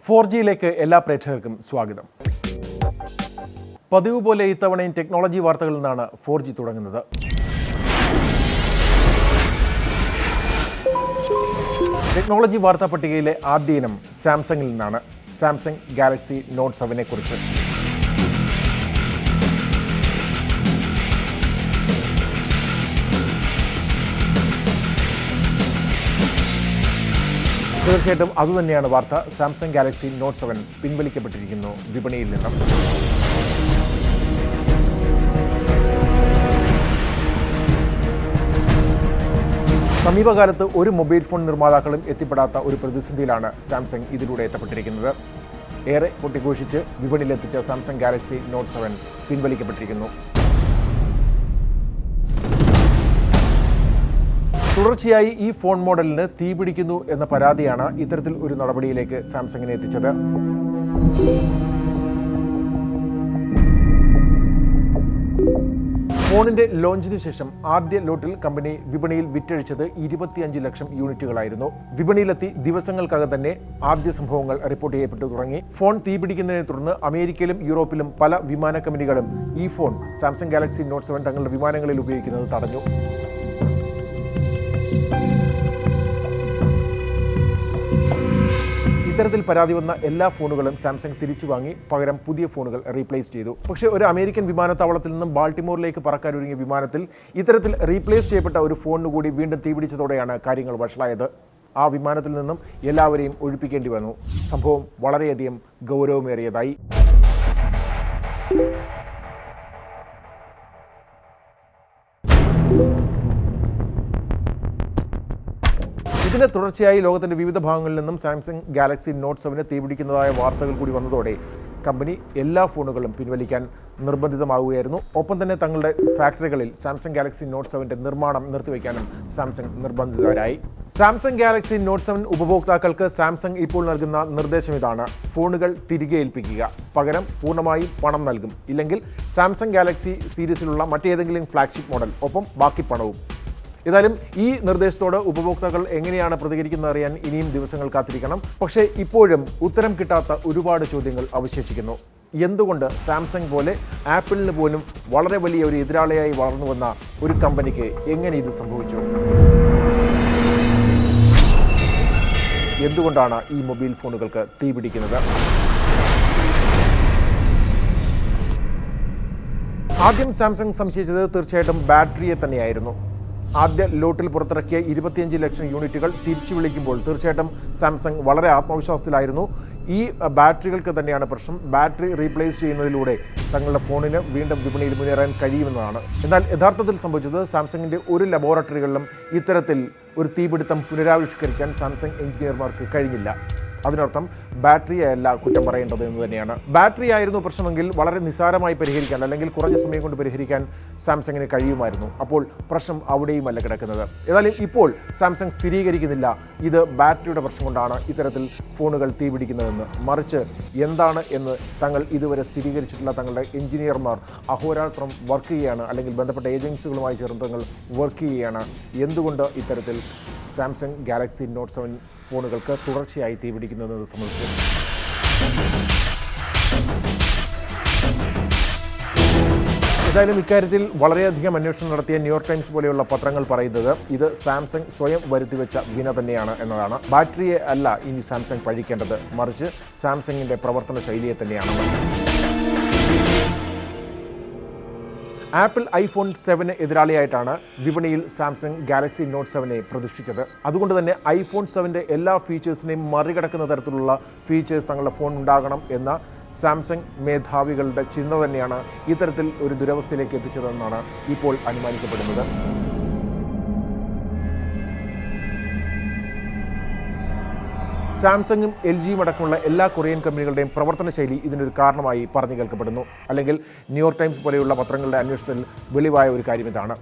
4Gയിലേക്ക് എല്ലാ പ്രേക്ഷകർക്കും സ്വാഗതം. പതിവ് പോലെ ഇത്തവണയും ടെക്നോളജി വാർത്തകളിൽ നിന്നാണ് 4G തുടങ്ങുന്നത്. ടെക്നോളജി വാർത്താ പട്ടികയിലെ ആദ്യ ഇനം സാംസങ്ങിൽ നിന്നാണ്. സാംസങ് ഗാലക്സി നോട്ട് 7 കുറിച്ച്. തീർച്ചയായിട്ടും അതുതന്നെയാണ് വാർത്ത. സാംസങ് ഗാലക്സി നോട്ട് 7 പിൻവലിക്കപ്പെട്ടിരിക്കുന്നു വിപണിയിൽ നിന്നും. സമീപകാലത്ത് ഒരു മൊബൈൽ ഫോൺ നിർമ്മാതാക്കളും എത്തിപ്പെടാത്ത ഒരു പ്രതിസന്ധിയിലാണ് സാംസങ് ഇതിലൂടെ എത്തപ്പെട്ടിരിക്കുന്നത്. ഏറെ കൊട്ടിഘോഷിച്ച് വിപണിയിലെത്തിച്ച സാംസങ് ഗാലക്സി നോട്ട് 7 പിൻവലിക്കപ്പെട്ടിരിക്കുന്നു. തുടർച്ചയായി ഈ ഫോൺ മോഡലിന് തീപിടിക്കുന്നു എന്ന പരാതിയാണ് ഇത്തരത്തിൽ ഒരു നടപടിയിലേക്ക് സാംസങ്ങിനെ എത്തിച്ചത്. ഫോണിന്റെ ലോഞ്ചിന് ശേഷം ആദ്യ ലോട്ടിൽ കമ്പനി വിപണിയിൽ വിറ്റഴിച്ചത് 25 ലക്ഷം യൂണിറ്റുകളായിരുന്നു. വിപണിയിലെത്തി ദിവസങ്ങൾക്കകം തന്നെ ആദ്യ സംഭവങ്ങൾ റിപ്പോർട്ട് ചെയ്യപ്പെട്ടു തുടങ്ങി. ഫോൺ തീപിടിക്കുന്നതിനെ തുടർന്ന് അമേരിക്കയിലും യൂറോപ്പിലും പല വിമാന കമ്പനികളും ഈ ഫോൺ സാംസങ് ഗാലക്സി നോട്ട് 7 തങ്ങളുടെ വിമാനങ്ങളിൽ ഉപയോഗിക്കുന്നത് തടഞ്ഞു. ഇത്തരത്തിൽ പരാതി വന്ന എല്ലാ ഫോണുകളും സാംസങ് തിരിച്ചു വാങ്ങി പകരം പുതിയ ഫോണുകൾ റീപ്ലേസ് ചെയ്തു. പക്ഷേ ഒരു അമേരിക്കൻ വിമാനത്താവളത്തിൽ നിന്നും ബാൾട്ടിമോറിലേക്ക് പറക്കാനൊരുങ്ങിയ വിമാനത്തിൽ ഇത്തരത്തിൽ റീപ്ലേസ് ചെയ്യപ്പെട്ട ഒരു ഫോണിന് കൂടി വീണ്ടും തീപിടിച്ചതോടെയാണ് കാര്യങ്ങൾ വഷളായത്. ആ വിമാനത്തിൽ നിന്നും എല്ലാവരെയും ഒഴിപ്പിക്കേണ്ടി വന്നു. സംഭവം വളരെയധികം ഗൗരവമേറിയതായി. ഇതിന് തുടർച്ചയായി ലോകത്തിന്റെ വിവിധ ഭാഗങ്ങളിൽ നിന്നും സാംസങ് ഗാലക്സി നോട്ട് 7 തീപിടിക്കുന്നതായ വാർത്തകൾ കൂടി വന്നതോടെ കമ്പനി എല്ലാ ഫോണുകളും പിൻവലിക്കാൻ നിർബന്ധിതമാവുകയായിരുന്നു. ഒപ്പം തന്നെ തങ്ങളുടെ ഫാക്ടറികളിൽ സാംസങ് ഗാലക്സി നോട്ട് 7 നിർമ്മാണം നിർത്തിവെക്കാനും സാംസങ് നിർബന്ധിതരായി. സാംസങ് ഗാലക്സി നോട്ട് 7 ഉപഭോക്താക്കൾക്ക് സാംസങ് ഇപ്പോൾ നൽകുന്ന നിർദ്ദേശം ഇതാണ്: ഫോണുകൾ തിരികെ ഏൽപ്പിക്കുക, പകരം പൂർണ്ണമായും പണം നൽകും. ഇല്ലെങ്കിൽ സാംസങ് ഗാലക്സി സീരീസിലുള്ള മറ്റേതെങ്കിലും ഫ്ലാഗ്ഷിപ്പ് മോഡൽ, ഒപ്പം ബാക്കി പണവും. ഏതായാലും ഈ നിർദ്ദേശത്തോട് ഉപഭോക്താക്കൾ എങ്ങനെയാണ് പ്രതികരിക്കുന്നത് അറിയാൻ ഇനിയും ദിവസങ്ങൾ കാത്തിരിക്കണം. പക്ഷേ ഇപ്പോഴും ഉത്തരം കിട്ടാത്ത ഒരുപാട് ചോദ്യങ്ങൾ അവശേഷിക്കുന്നു. എന്തുകൊണ്ട് സാംസങ് പോലെ ആപ്പിളിന് പോലും വളരെ വലിയ ഒരു എതിരാളിയായി വളർന്നു വന്ന ഒരു കമ്പനിക്ക് എങ്ങനെ ഇത് സംഭവിച്ചു? എന്തുകൊണ്ടാണ് ഈ മൊബൈൽ ഫോണുകൾക്ക് തീപിടിക്കുന്നത്? ആദ്യം സാംസങ് സംശയിച്ചത് തീർച്ചയായിട്ടും ബാറ്ററിയെ തന്നെയായിരുന്നു. ആദ്യ ലോട്ടിൽ പുറത്തിറക്കിയ 25 ലക്ഷം യൂണിറ്റുകൾ തിരിച്ചു വിളിക്കുമ്പോൾ തീർച്ചയായിട്ടും സാംസങ് വളരെ ആത്മവിശ്വാസത്തിലായിരുന്നു. ഈ ബാറ്ററികൾക്ക് തന്നെയാണ് പ്രശ്നം. ബാറ്ററി റീപ്ലേസ് ചെയ്യുന്നതിലൂടെ തങ്ങളുടെ ഫോണിന് വീണ്ടും വിപണിയിൽ മുന്നേറാൻ കഴിയുമെന്നതാണ്. എന്നാൽ യഥാർത്ഥത്തിൽ സംഭവിച്ചത് സാംസങ്ങിൻ്റെ ഒരു ലബോറട്ടറികളിലും ഇത്തരത്തിൽ ഒരു തീപിടുത്തം പുനരാവിഷ്കരിക്കാൻ സാംസങ് എഞ്ചിനീയർമാർക്ക് കഴിഞ്ഞില്ല. അതിനർത്ഥം ബാറ്ററിയല്ല കുറ്റം പറയേണ്ടത് എന്ന് തന്നെയാണ്. ബാറ്ററി ആയിരുന്നു പ്രശ്നമെങ്കിൽ വളരെ നിസ്സാരമായി പരിഹരിക്കാൻ, അല്ലെങ്കിൽ കുറഞ്ഞ സമയം കൊണ്ട് പരിഹരിക്കാൻ സാംസങ്ങിന് കഴിയുമായിരുന്നു. അപ്പോൾ പ്രശ്നം അവിടെയുമല്ല കിടക്കുന്നത്. ഏതായാലും ഇപ്പോൾ സാംസങ് സ്ഥിരീകരിക്കുന്നില്ല ഇത് ബാറ്ററിയുടെ പ്രശ്നം കൊണ്ടാണ് ഇത്തരത്തിൽ ഫോണുകൾ തീപിടിക്കുന്നതെന്ന്. മറിച്ച് എന്താണ് എന്ന് തങ്ങൾ ഇതുവരെ സ്ഥിരീകരിച്ചിട്ടുള്ള തങ്ങളുടെ എഞ്ചിനീയർമാർ അഹോരാത്രം വർക്ക് ചെയ്യുകയാണ്, അല്ലെങ്കിൽ ബന്ധപ്പെട്ട ഏജൻസികളുമായി ചേർന്ന് തങ്ങൾ വർക്ക് ചെയ്യുകയാണ്. എന്തുകൊണ്ട് ഇത്തരത്തിൽ സാംസങ് ഗാലക്സി നോട്ട് 7 ഫോണുകൾക്ക് തുടർച്ചയായി തീപിടിക്കുന്നതെന്ന് സംബന്ധിച്ച് ഏതായാലും ഇക്കാര്യത്തിൽ വളരെയധികം അന്വേഷണം നടത്തിയ ന്യൂയോർക്ക് ടൈംസ് പോലെയുള്ള പത്രങ്ങൾ പറയുന്നത് ഇത് സാംസങ് സ്വയം വരുത്തിവെച്ച വിന തന്നെയാണ് എന്നതാണ്. ബാറ്ററിയെ അല്ല ഇനി സാംസങ് പഴിക്കേണ്ടത്, മറിച്ച് സാംസങ്ങിൻ്റെ പ്രവർത്തന ശൈലിയെ തന്നെയാണ്. ആപ്പിൾ ഐഫോൺ 7 എതിരാളിയായിട്ടാണ് വിപണിയിൽ സാംസങ് ഗാലക്സി നോട്ട് 7 പ്രതിഷ്ഠിച്ചത്. അതുകൊണ്ട് തന്നെ ഐഫോൺ 7 എല്ലാ ഫീച്ചേഴ്സിനെയും മറികടക്കുന്ന തരത്തിലുള്ള ഫീച്ചേഴ്സ് തങ്ങളുടെ ഫോൺ ഉണ്ടാകണം എന്ന സാംസങ് മേധാവികളുടെ ചിന്ത തന്നെയാണ് ഇത്തരത്തിൽ ഒരു ദുരവസ്ഥയിലേക്ക് എത്തിച്ചതെന്നാണ് ഇപ്പോൾ അനുമാനിക്കപ്പെടുന്നത്. സാംസങ്ങും LGയും അടക്കമുള്ള എല്ലാ കൊറിയൻ കമ്പനികളുടെയും പ്രവർത്തന ശൈലി ഇതിനൊരു കാരണമായി പറഞ്ഞു കേൾക്കപ്പെടുന്നു. അല്ലെങ്കിൽ ന്യൂയോർക്ക് ടൈംസ് പോലെയുള്ള പത്രങ്ങളുടെ അന്വേഷണത്തിൽ വെളിവായ ഒരു കാര്യം ഇതാണ്.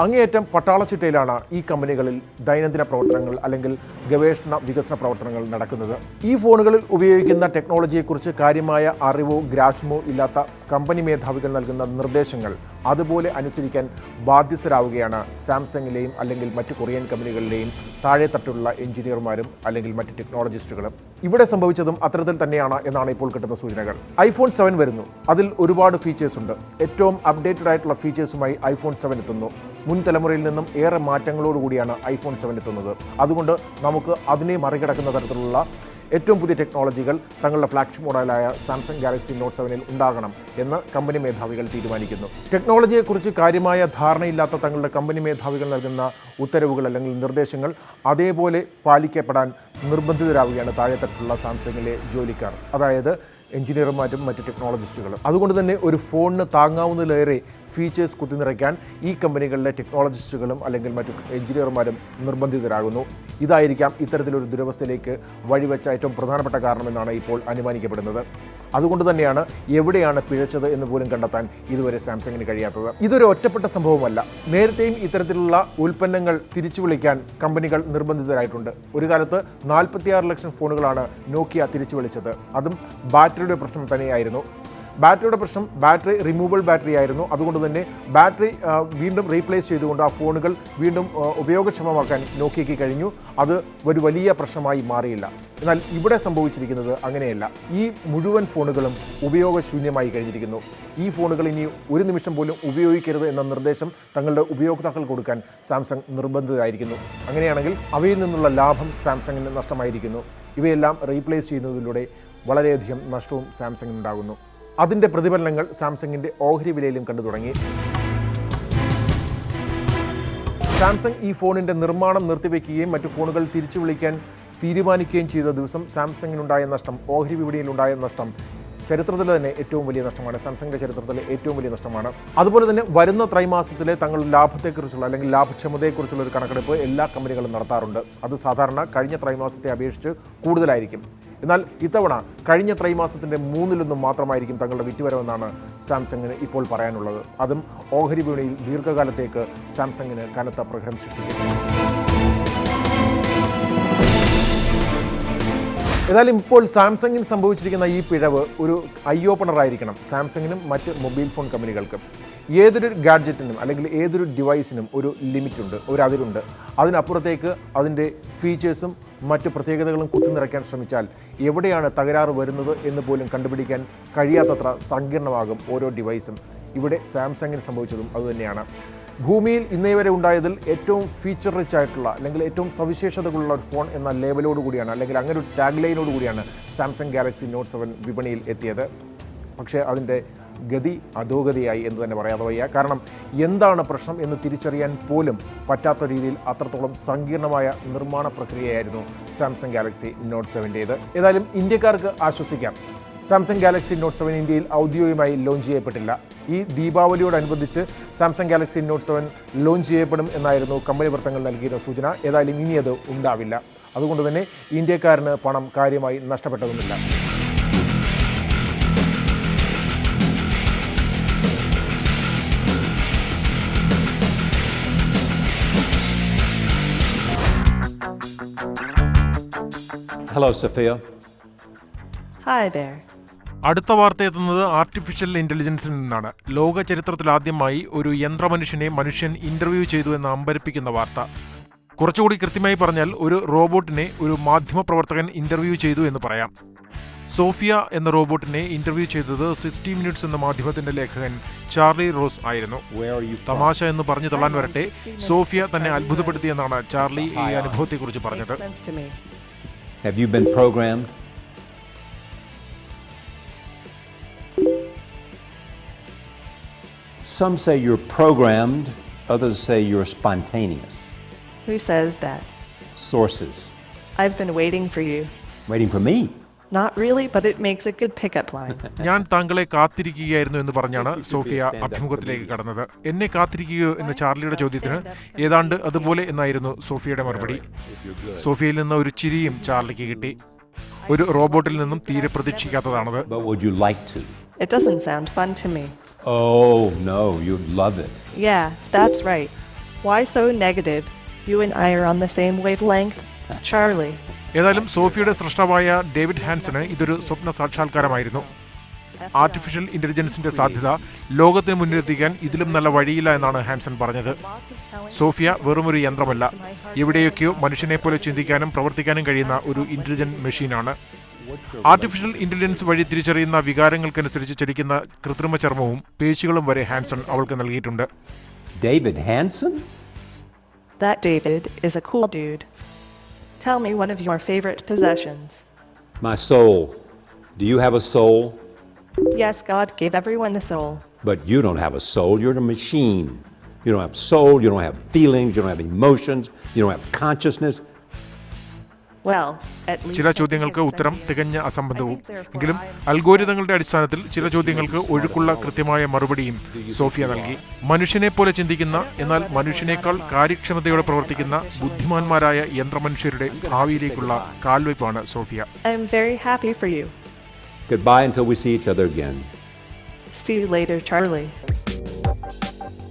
അങ്ങേയറ്റം പട്ടാളച്ചിട്ടയിലാണ് ഈ കമ്പനികളിൽ ദൈനംദിന പ്രവർത്തനങ്ങൾ അല്ലെങ്കിൽ ഗവേഷണ വികസന പ്രവർത്തനങ്ങൾ നടക്കുന്നത്. ഈ ഫോണുകളിൽ ഉപയോഗിക്കുന്ന ടെക്നോളജിയെക്കുറിച്ച് കാര്യമായ അറിവോ ഗ്രാഹ്യമോ ഇല്ലാത്ത കമ്പനി മേധാവികൾ നൽകുന്ന നിർദ്ദേശങ്ങൾ അതുപോലെ അനുസരിക്കാൻ ബാധ്യസ്ഥരാവുകയാണ് സാംസങ്ങിലെയും അല്ലെങ്കിൽ മറ്റ് കൊറിയൻ കമ്പനികളിലെയും താഴെത്തട്ടുള്ള എഞ്ചിനീയർമാരും അല്ലെങ്കിൽ മറ്റ് ടെക്നോളജിസ്റ്റുകളും. ഇവിടെ സംഭവിച്ചതും അത്തരത്തിൽ തന്നെയാണ് എന്നാണ് ഇപ്പോൾ കിട്ടുന്ന സൂചനകൾ. iPhone 7 വരുന്നു. അതിൽ ഒരുപാട് ഫീച്ചേഴ്സ് ഉണ്ട്. ഏറ്റവും അപ്ഡേറ്റഡ് ആയിട്ടുള്ള ഫീച്ചേഴ്സുമായി iPhone 7 എത്തുന്നു. മുൻ തലമുറയിൽ നിന്നും ഏറെ മാറ്റങ്ങളോടുകൂടിയാണ് iPhone 7 എത്തുന്നത്. അതുകൊണ്ട് നമുക്ക് അതിനെ മറികടക്കുന്ന തരത്തിലുള്ള ഏറ്റവും പുതിയ ടെക്നോളജികൾ തങ്ങളുടെ ഫ്ലാഗ്ഷിപ്പ് മോഡലായ സാംസങ് ഗാലക്സി നോട്ട് 7-ൽ ഉണ്ടാകണം എന്ന് കമ്പനി മേധാവികൾ തീരുമാനിക്കുന്നു. ടെക്നോളജിയെക്കുറിച്ച് കാര്യമായ ധാരണയില്ലാത്ത തങ്ങളുടെ കമ്പനി മേധാവികൾ നൽകുന്ന ഉത്തരവുകൾ അല്ലെങ്കിൽ നിർദ്ദേശങ്ങൾ അതേപോലെ പാലിക്കപ്പെടാൻ നിർബന്ധിതരാവുകയാണ് താഴെത്തട്ടുള്ള സാംസങ്ങിലെ ജോലിക്കാർ, അതായത് എഞ്ചിനീയർമാരും മറ്റ് ടെക്നോളജിസ്റ്റുകളും. അതുകൊണ്ട് തന്നെ ഒരു ഫോണിന് താങ്ങാവുന്നതിലേറെ ഫീച്ചേഴ്സ് കുത്തിനിറയ്ക്കാൻ ഈ കമ്പനികളിലെ ടെക്നോളജിസ്റ്റുകളും അല്ലെങ്കിൽ മറ്റു എഞ്ചിനീയർമാരും നിർബന്ധിതരാകുന്നു. ഇതായിരിക്കാം ഇത്തരത്തിലൊരു ദുരവസ്ഥയിലേക്ക് വഴിവെച്ച ഏറ്റവും പ്രധാനപ്പെട്ട കാരണമെന്നാണ് ഇപ്പോൾ അനുമാനിക്കപ്പെടുന്നത്. അതുകൊണ്ട് തന്നെയാണ് എവിടെയാണ് പിഴച്ചത് എന്ന് പോലും കണ്ടെത്താൻ ഇതുവരെ സാംസങ്ങിന് കഴിയാത്തത്. ഇതൊരു ഒറ്റപ്പെട്ട സംഭവമല്ല. നേരത്തെയും ഇത്തരത്തിലുള്ള ഉൽപ്പന്നങ്ങൾ തിരിച്ചു വിളിക്കാൻ കമ്പനികൾ നിർബന്ധിതരായിട്ടുണ്ട്. ഒരു കാലത്ത് 46 ലക്ഷം ഫോണുകളാണ് നോക്കിയ തിരിച്ചു വിളിച്ചത്. അതും ബാറ്ററിയുടെ പ്രശ്നം തന്നെയായിരുന്നു. ബാറ്ററിയുടെ പ്രശ്നം ബാറ്ററി റിമൂവബിൾ ബാറ്ററി ആയിരുന്നു. അതുകൊണ്ട് തന്നെ ബാറ്ററി വീണ്ടും റീപ്ലേസ് ചെയ്തുകൊണ്ട് ആ ഫോണുകൾ വീണ്ടും ഉപയോഗക്ഷമമാക്കാൻ നോക്കിയയ്ക്ക് കഴിഞ്ഞു. അത് ഒരു വലിയ പ്രശ്നമായി മാറിയില്ല. എന്നാൽ ഇവിടെ സംഭവിച്ചിരിക്കുന്നത് അങ്ങനെയല്ല. ഈ മുഴുവൻ ഫോണുകളും ഉപയോഗശൂന്യമായി കഴിഞ്ഞിരിക്കുന്നു. ഈ ഫോണുകൾ ഇനി ഒരു നിമിഷം പോലും ഉപയോഗിക്കരുത് എന്ന നിർദ്ദേശം തങ്ങളുടെ ഉപയോക്താക്കൾ കൊടുക്കാൻ സാംസങ് നിർബന്ധിതരായിരിക്കുന്നു. അങ്ങനെയാണെങ്കിൽ അവയിൽ നിന്നുള്ള ലാഭം സാംസങ്ങിന് നഷ്ടമായിരിക്കുന്നു. ഇവയെല്ലാം റീപ്ലേസ് ചെയ്യുന്നതിലൂടെ വളരെയധികം നഷ്ടവും സാംസങ്ങിനുണ്ടാകുന്നു. അതിൻ്റെ പ്രതിഫലനങ്ങൾ സാംസങ്ങിൻ്റെ ഓഹരി വിലയിലും കണ്ടു തുടങ്ങി. സാംസങ് ഈ ഫോണിൻ്റെ നിർമ്മാണം നിർത്തിവെക്കുകയും മറ്റു ഫോണുകൾ തിരിച്ചു വിളിക്കാൻ തീരുമാനിക്കുകയും ചെയ്ത ദിവസം സാംസങ്ങിനുണ്ടായ നഷ്ടം, ഓഹരി വിപണിയിലുണ്ടായ നഷ്ടം ചരിത്രത്തിലെ തന്നെ ഏറ്റവും വലിയ നഷ്ടമാണ്. സാംസങ്ങിൻ്റെ ചരിത്രത്തിലെ ഏറ്റവും വലിയ നഷ്ടമാണ്. അതുപോലെ തന്നെ വരുന്ന ത്രൈമാസത്തിലെ തങ്ങളുടെ ലാഭത്തെക്കുറിച്ചുള്ള അല്ലെങ്കിൽ ലാഭക്ഷമതയെക്കുറിച്ചുള്ള ഒരു കണക്കെടുപ്പ് എല്ലാ കമ്പനികളും നടത്താറുണ്ട്. അത് സാധാരണ കഴിഞ്ഞ ത്രൈമാസത്തെ അപേക്ഷിച്ച് കൂടുതലായിരിക്കും. എന്നാൽ ഇത്തവണ കഴിഞ്ഞ ത്രൈമാസത്തിൻ്റെ 1/3 മാത്രമായിരിക്കും തങ്ങളുടെ വിറ്റുവരവെന്നാണ് സാംസങ്ങിന് ഇപ്പോൾ പറയാനുള്ളത്. അതും ഓഹരി വിപണിയിൽ ദീർഘകാലത്തേക്ക് സാംസങ്ങിന് കനത്ത പ്രഹരം സൃഷ്ടിക്കും. ഏതായാലും ഇപ്പോൾ സാംസങ്ങിന് സംഭവിച്ചിരിക്കുന്ന ഈ പിഴവ് ഒരു ഐ ഓപ്പണറായിരിക്കണം സാംസങ്ങിനും മറ്റ് മൊബൈൽ ഫോൺ കമ്പനികൾക്കും. ഏതൊരു ഗാഡ്ജറ്റിനും അല്ലെങ്കിൽ ഏതൊരു ഡിവൈസിനും ഒരു ലിമിറ്റുണ്ട്, ഒരു അതിരുണ്ട്. അതിനപ്പുറത്തേക്ക് അതിൻ്റെ ഫീച്ചേഴ്സും മറ്റ് പ്രത്യേകതകളും കുത്തിനിറയ്ക്കാൻ ശ്രമിച്ചാൽ എവിടെയാണ് തകരാറ് വരുന്നത് എന്ന് പോലും കണ്ടുപിടിക്കാൻ കഴിയാത്തത്ര സങ്കീർണമാകും ഓരോ ഡിവൈസും. ഇവിടെ സാംസങ്ങിന് സംഭവിച്ചതും അതുതന്നെയാണ്. ഭൂമിയിൽ ഇന്നേ വരെ ഉണ്ടായതിൽ ഏറ്റവും ഫീച്ചർ റിച്ച് ആയിട്ടുള്ള അല്ലെങ്കിൽ ഏറ്റവും സവിശേഷതകളുള്ള ഒരു ഫോൺ എന്ന ലേബലോടുകൂടിയാണ് അല്ലെങ്കിൽ അങ്ങനെ ഒരു ടാഗ് ലൈനോടുകൂടിയാണ് സാംസങ് ഗാലക്സി നോട്ട് 7 വിപണിയിൽ എത്തിയത്. പക്ഷേ അതിൻ്റെ ഗതി അധോഗതിയായി എന്ന് തന്നെ പറയാതെ വയ്യ. കാരണം എന്താണ് പ്രശ്നം എന്ന് തിരിച്ചറിയാൻ പോലും പറ്റാത്ത രീതിയിൽ അത്രത്തോളം സങ്കീർണമായ നിർമ്മാണ പ്രക്രിയയായിരുന്നു സാംസങ് ഗാലക്സി നോട്ട് 7-ൻ്റേത്. ഏതായാലും ഇന്ത്യക്കാർക്ക് ആശ്വസിക്കാം. സാംസങ് ഗാലക്സി നോട്ട് 7 ഇന്ത്യയിൽ ഔദ്യോഗികമായി ലോഞ്ച് ചെയ്യപ്പെട്ടില്ല. ഈ ദീപാവലിയോടനുബന്ധിച്ച് സാംസങ് ഗാലക്സി നോട്ട് 7 ലോഞ്ച് ചെയ്യപ്പെടും എന്നായിരുന്നു കമ്പനി വൃത്തങ്ങൾ നൽകിയിരുന്ന സൂചന. ഏതായാലും ഇനി അത് ഉണ്ടാവില്ല. അതുകൊണ്ട് തന്നെ ഇന്ത്യക്കാരന് പണം കാര്യമായി നഷ്ടപ്പെട്ടതുമില്ല. Hello, Sophia. Hi there. അടുത്ത വാർത്ത എത്തുന്നത് ആർട്ടിഫിഷ്യൽ ഇൻ്റലിജൻസിൽ നിന്നാണ്. ലോക ചരിത്രത്തിൽ ആദ്യമായി ഒരു യന്ത്രമനുഷ്യനെ മനുഷ്യൻ ഇൻ്റർവ്യൂ ചെയ്തു എന്ന അമ്പരപ്പിക്കുന്ന വാർത്ത. കുറച്ചുകൂടി കൃത്യമായി പറഞ്ഞാൽ ഒരു റോബോട്ടിനെ ഒരു മാധ്യമപ്രവർത്തകൻ ഇൻ്റർവ്യൂ ചെയ്തു എന്ന് പറയാം. സോഫിയ എന്ന റോബോട്ടിനെ ഇൻ്റർവ്യൂ ചെയ്തത് 60 മിനിറ്റ്സ് എന്ന മാധ്യമത്തിൻ്റെ ലേഖകൻ ചാർലി റോസ് ആയിരുന്നു. തമാശ എന്ന് പറഞ്ഞു തള്ളാൻ വരട്ടെ, സോഫിയ തന്നെ അത്ഭുതപ്പെടുത്തിയെന്നാണ് ചാർലി ഈ അനുഭവത്തെക്കുറിച്ച് പറഞ്ഞത്. Have you been programmed? Some say you're programmed, others say you're spontaneous. Who says that? Sources. I've been waiting for you. Waiting for me? Not really, but it makes a good pickup line. ഞാൻ താങ്കളെ കാത്തിരിക്കുകയായിരുന്നു എന്ന് പറഞ്ഞാണ് Sophia അഭിമുഖത്തിലേക്ക് കടന്നത്. എന്നെ കാത്തിരിക്കുകയോ എന്ന ചാർലിയുടെ ചോദ്യത്തിന് ഏതാണ്ട് അതുപോലെ എന്നായിരുന്നു സോഫിയയുടെ മറുപടി. സോഫിയയിൽ നിന്ന് ഒരു ചിരിയും ചാർലിക്ക് കിട്ടി. ഒരു റോബോട്ടിൽ നിന്നും തീരെ പ്രതീക്ഷിക്കാത്തതാണത്. But would you like to? It doesn't sound fun to me. Oh, no, you'd love it. Yeah, that's right. Why so negative? You and I are on the same wavelength. Charlie. ഏതായാലും സോഫിയയുടെ സൃഷ്ടാവായ David ഹാൻസന് ഇതൊരു സ്വപ്ന സാക്ഷാത്കാരമായിരുന്നു. Artificial ഇന്റലിജൻസിന്റെ സാധ്യത ലോകത്തിന് മുന്നിലെത്തിക്കാൻ ഇതിലും നല്ല വഴിയില്ല എന്നാണ് Hanson പറഞ്ഞത്. സോഫിയ വെറുമൊരു യന്ത്രമല്ല, എവിടെയൊക്കെയോ മനുഷ്യനെ പോലെ ചിന്തിക്കാനും പ്രവർത്തിക്കാനും കഴിയുന്ന ഒരു ഇന്റലിജന്റ് മെഷീനാണ്. ആർട്ടിഫിഷ്യൽ ഇന്റലിജൻസ് വഴി തിരിച്ചറിയുന്ന വികാരങ്ങൾക്കനുസരിച്ച് ചലിക്കുന്ന കൃത്രിമ ചർമ്മവും പേശികളും വരെ ഹാൻസൺ അവൾക്ക് നൽകിയിട്ടുണ്ട്. David Hansen? That David is a cool dude. Tell me one of your favorite possessions. My soul. Do you have a soul? Yes, God gave everyone a soul. But you don't have a soul. You're a machine. You don't have soul. You don't have feelings. You don't have emotions. You don't have consciousness. Well, at least ചില ചോദ്യങ്ങൾക്ക് ഉത്തരം തികഞ്ഞ അസംബന്ധവും, എങ്കിലും അൽഗോരിതങ്ങളുടെ അടിസ്ഥാനത്തിൽ ചില ചോദ്യങ്ങൾക്ക് ഒഴുക്കുള്ള കൃത്യമായ മറുപടിയും സോഫിയ നൽകി. മനുഷ്യനെ പോലെ ചിന്തിക്കുന്ന, എന്നാൽ മനുഷ്യനേക്കാൾ കാര്യക്ഷമതയോടെ പ്രവർത്തിക്കുന്ന ബുദ്ധിമാന്മാരായ യന്ത്രമനുഷ്യരുടെ ഭാവിയിലേക്കുള്ള കാൽവയ്പാണ് Sophia. I'm very happy for you. Goodbye until we see each other again. See you later, Charlie.